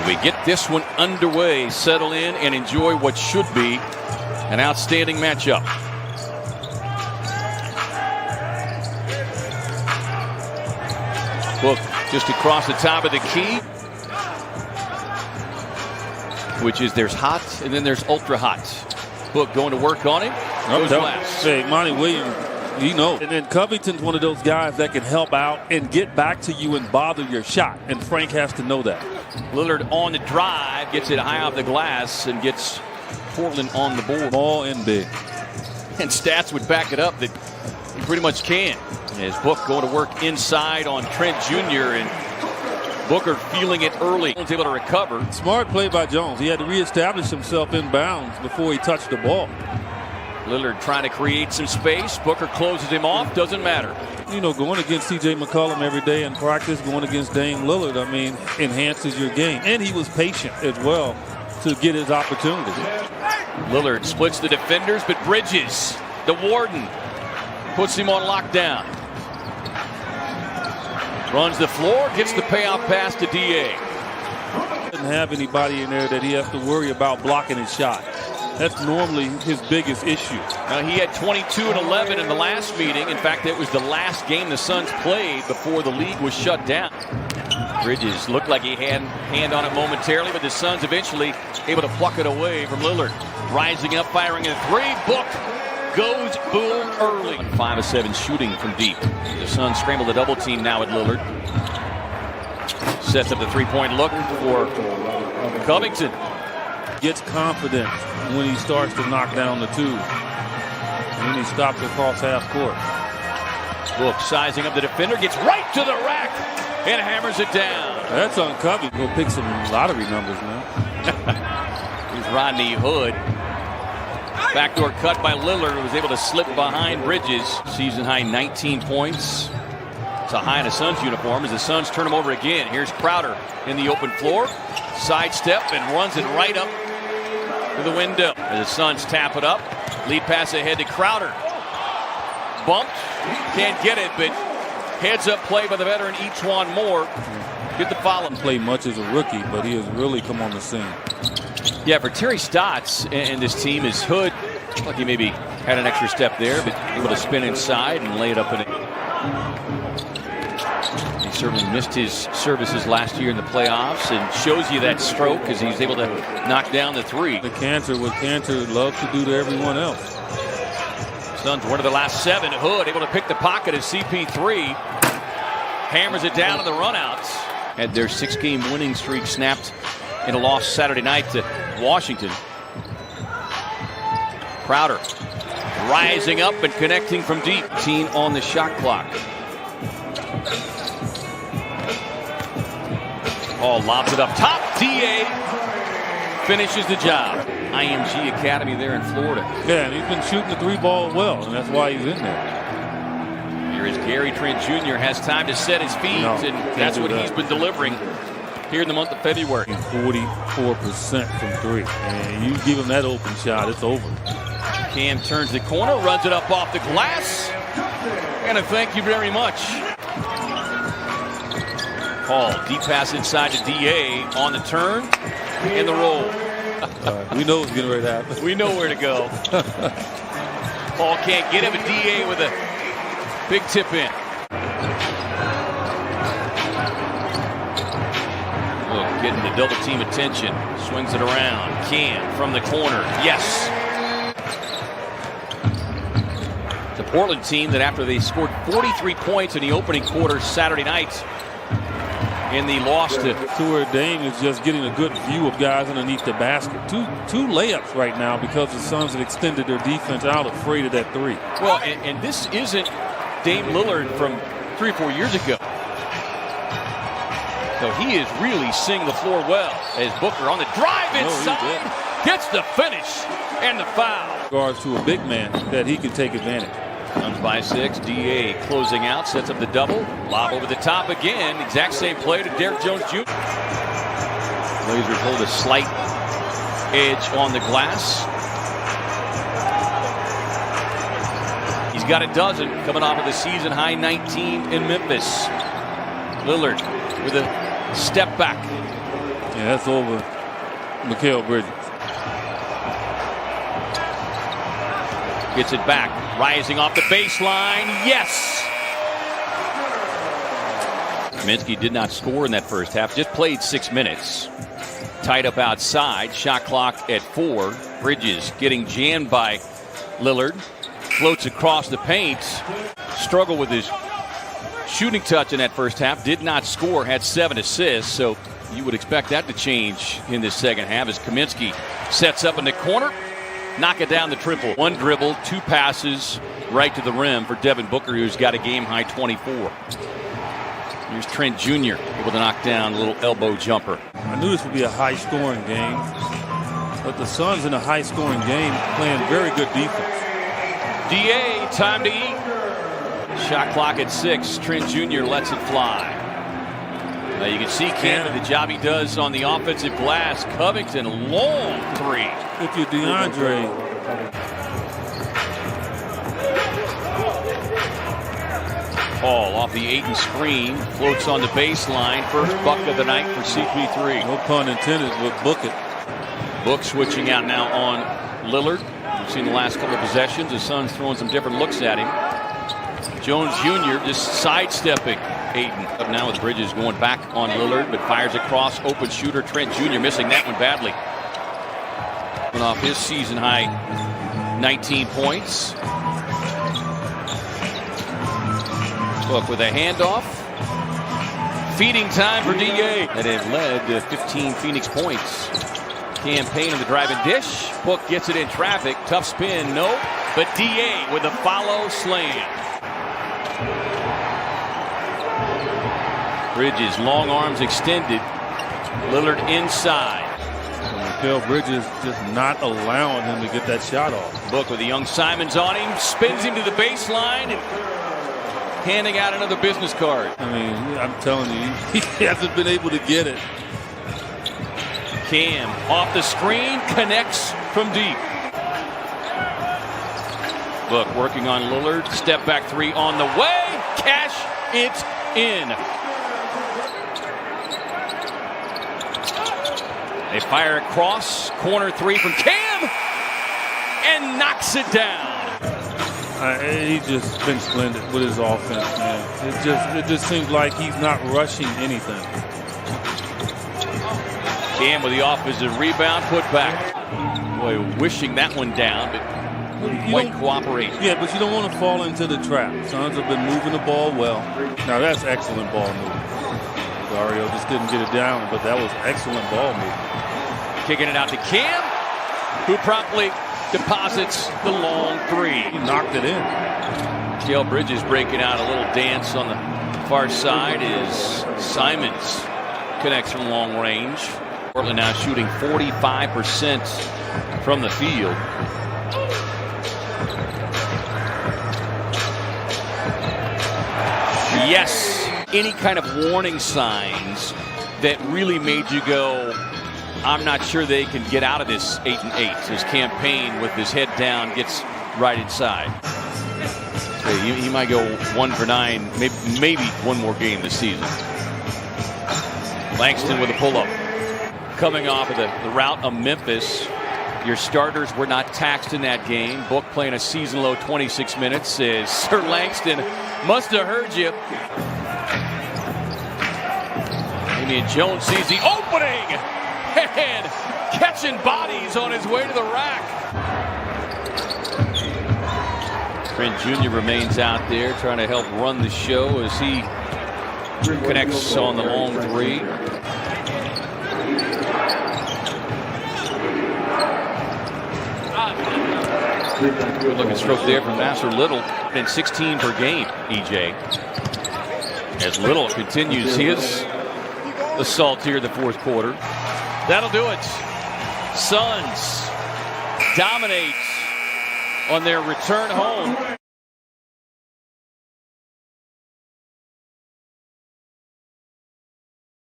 And we get this one underway, settle in, and enjoy what should be an outstanding matchup. Book just across the top of the key, which is there's hot and then there's ultra hot. Book going to work on him. Goes last. Hey, Monty Williams, you know. And then Covington's one of those guys that can help out and get back to you and bother your shot. And Frank has to know that. Lillard on the drive, gets it high off the glass and gets Portland on the board. Small and big. And stats would back it up that he pretty much can. As Book going to work inside on Trent Jr. and Booker feeling it early. Was able to recover. Smart play by Jones. He had to reestablish himself in bounds before he touched the ball. Lillard trying to create some space. Booker closes him off. Doesn't matter. You know, going against C.J. McCollum every day in practice, going against Dame Lillard, I mean, enhances your game. And he was patient as well to get his opportunity. Lillard splits the defenders, but Bridges, the warden, puts him on lockdown. Runs the floor, gets the payoff pass to D.A. Doesn't have anybody in there that he has to worry about blocking his shot. That's normally his biggest issue. He had 22 and 11 in the last meeting. In fact, it was the last game the Suns played before the league was shut down. Bridges looked like he had hand on it momentarily, but the Suns eventually able to pluck it away from Lillard. Rising up, firing a three. Book goes boom early. 5 of 7 shooting from deep. The Suns scramble the double team now at Lillard. Sets up the three-point look for Covington. Gets confident when he starts to knock down the two. And then he stops across half court. Book sizing up the defender, gets right to the rack and hammers it down. That's on Covington. Go pick some lottery numbers, man. Here's Rodney Hood. Backdoor cut by Lillard, who was able to slip behind Bridges. Season high 19 points. It's a high in a Suns uniform as the Suns turn him over again. Here's Crowder in the open floor. Sidestep and runs it right up to the window. As the Suns tap it up. Lead pass ahead to Crowder. Bumped. Can't get it, but heads up play by the veteran E'Twaun Moore. Get the follow. Played much as a rookie, but he has really come on the scene. Yeah, for Terry Stotts and this team is Hood. Like he maybe had an extra step there, but able to spin inside and lay it up in it. He certainly missed his services last year in the playoffs and shows you that stroke as he's able to knock down the three. The Cantor, what Cantor loves to do to everyone else. Suns one of the last 7. Hood able to pick the pocket as CP3 hammers it down in the runouts. Had their 6-game winning streak snapped in a loss Saturday night to Washington. Crowder rising up and connecting from deep. 18 on the shot clock. Paul lobs it up top. D.A. finishes the job. IMG Academy there in Florida. Yeah, and he's been shooting the 3-ball well, and that's why he's in there. Here is Gary Trent Jr. has time to set his feet, and that's what he's been delivering here in the month of February. 44% from 3. And you give him that open shot, it's over. Cam turns the corner, runs it up off the glass. And a thank you very much. Paul, deep pass inside to D.A. on the turn, in the roll. We know it's getting ready to happen. We know where to go. Paul can't get him, but D.A. with a big tip in. Look, getting the double team attention. Swings it around. Cam from the corner. Yes. The Portland team that after they scored 43 points in the opening quarter Saturday night in the loss to where Dame is just getting a good view of guys underneath the basket. Two layups right now because the Suns have extended their defense out afraid of that 3. Well, and this isn't Dame Lillard from 3 or 4 years ago. So he is really seeing the floor well as Booker on the drive inside gets the finish and the foul. Regards to a big man that he can take advantage. Suns by 6. D.A. closing out, sets up the double. Lob over the top again. Exact same play to Derrick Jones Jr. Blazers hold a slight edge on the glass. He's got a dozen coming off of the season high 19 in Memphis. Lillard with a step back. Yeah, that's over Mikal Bridges. Gets it back, rising off the baseline. Yes! Kaminsky did not score in that first half, just played 6 minutes. Tied up outside, shot clock at 4. Bridges getting jammed by Lillard. Floats across the paint. Struggled with his shooting touch in that first half. Did not score, had 7 assists. So you would expect that to change in this second half as Kaminsky sets up in the corner. Knock it down the triple. 1 dribble, 2 passes right to the rim for Devin Booker, who's got a game-high 24. Here's Trent Jr. able to knock down a little elbow jumper. I knew this would be a high-scoring game, but the Suns in a high-scoring game playing very good defense. DA, time to eat. Shot clock at 6. Trent Jr. lets it fly. You can see Canada, the job he does on the offensive glass. Covington, long 3. If you're DeAndre, Paul off the Ayton screen, floats on the baseline. First bucket of the night for CP3. No pun intended, with Book it. Book switching out now on Lillard. We've seen the last couple of possessions. The Suns throwing some different looks at him. Jones Jr. just sidestepping Ayton. Up now with Bridges going back on Lillard, but fires across. Open shooter Trent Jr. missing that one badly. Coming off his season high 19 points. Book with a handoff. Feeding time for DA. And it led to 15 Phoenix points. Campaign on the driving dish. Book gets it in traffic. Tough spin, no. But DA with a follow slam. Bridges, long arms extended. Lillard inside. So Mikal Bridges just not allowing him to get that shot off. Book with the young Simons on him. Spins him to the baseline and handing out another business card. I mean, I'm telling you, he hasn't been able to get it. Cam off the screen, connects from deep. Book working on Lillard. Step back 3 on the way. Cash it in. They fire across. Corner 3 from Cam. And knocks it down. He's just been splendid with his offense, man. It just seems like he's not rushing anything. Cam with the offensive rebound, put back. Boy, wishing that one down, but wouldn't quite cooperate. Yeah, but you don't want to fall into the trap. Suns have been moving the ball well. Now that's excellent ball movement. Dario just didn't get it down, but that was excellent ball movement. Kicking it out to Cam, who promptly deposits the long 3. He knocked it in. Mikal Bridges breaking out a little dance on the far side as Simons connects from long range. Portland now shooting 45% from the field. Yes, any kind of warning signs that really made you go, I'm not sure they can get out of this 8-8. His campaign with his head down gets right inside. He might go 1 for 9, maybe one more game this season. Langston with a pull-up. Coming off of the rout of Memphis. Your starters were not taxed in that game. Book playing a season-low 26 minutes. Says Sir Langston must have heard you. Damian Jones sees the opening. And catching bodies on his way to the rack. Trent Jr. remains out there trying to help run the show as he connects on the long 3. Good looking stroke there from Master Little. And 16 per game, EJ. As Little continues his assault here in the fourth quarter. That'll do it. Suns dominate on their return home.